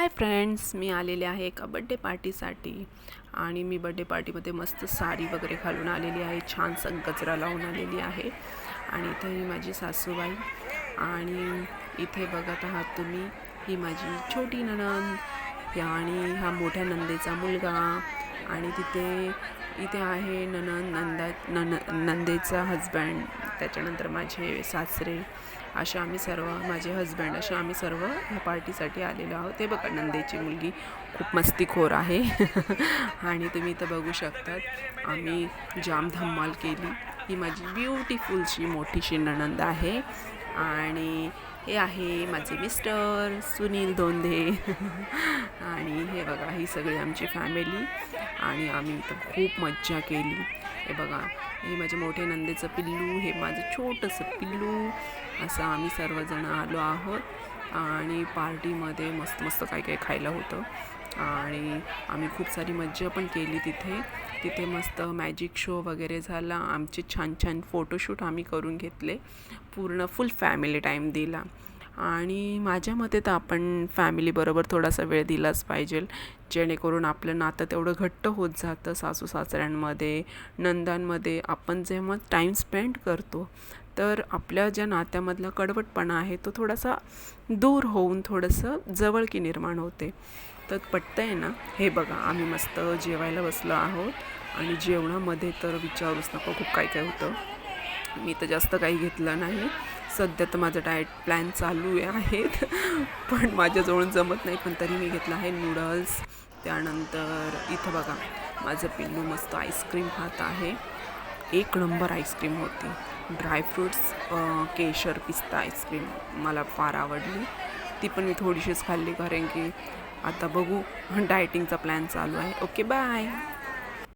Hi friends, मी आलेले आहे एका बड्डे पार्टीसाठी आणि मी बड्डे पार्टीमध्ये मस्त साडी वगैरे घालून आलेली आहे. छानसा गजरा लावून आलेली आहे आणि इथे ही माझी सासूबाई आणि इथे बघत आहात तुम्ही ही माझी छोटी नणंद आणि हा मोठ्या नंदेचा मुलगा आणि इथे आहे नंदेचा हजबंड, त्याच्यानंतर माझे सासरे, अशा आम्ही सर्व, माझे हजबंड, अशा आम्ही सर्व ह्या पार्टीसाठी आलेलो आहोत. ते बघा नंदेची मुलगी खूप मस्तीखोर आहे आणि तुम्ही इथं बघू शकतात आम्ही जाम धम्माल केली. ही माझी ब्युटिफुलशी मोठीशी नणंद आहे आणि हे आहे माझे मिस्टर सुनील दोंदे आणि हे बघा ही सगळी आमची फॅमिली आणि आम्ही इथं खूप मज्जा केली. हे बघा हे माझे मोठे नंदेचं पिल्लू, हे माझं छोटंसं पिल्लू, असं आम्ही सर्वजण आलो आहोत आणि पार्टीमध्ये मस्त मस्त काय काय खायला होतं आणि आम्ही खूप सारी मज्जा पण केली. तिथे मस्त मॅजिक शो वगैरे झाला. आमचे छान छान फोटोशूट आम्ही करून घेतले. पूर्ण फुल फॅमिली टाईम दिला आणि माझ्या मते तर आपण फॅमिलीबरोबर थोडासा वेळ दिलाच पाहिजे, जेणेकरून आपलं नातं तेवढं घट्ट होत जातं. सासू सासऱ्यांमध्ये, नंदांमध्ये आपण जेव्हा टाईम स्पेंड करतो तर आपल्या ज्या नात्यामधला कडवटपणा आहे तो थोडासा दूर होऊन थोडंसं जवळकी निर्माण होते. तर पटतंय ना. हे बघा आम्ही मस्त जेवायला बसलो आहोत आणि जेवणामध्ये तर विचारूच नका, खूप काय काय होतं. मी तर जास्त काही घेतलं नाही. सध्या तर माझं डाएट प्लॅन चालू आहेत पण माझ्याजवळून जमत नाही, पण तरी मी घेतलं आहे नूडल्स. त्यानंतर इथं बघा माझं पिल्लू मस्त आईस्क्रीम खात आहे. एक नंबर आईस्क्रीम होती. ड्रायफ्रूट्स केशर पिस्ता आईस्क्रीम मला फार आवडली. ती पण मी थोडीशीच खाल्ली, कारण की आता बघू डायटिंगचा प्लॅन चालू आहे. Okay bye.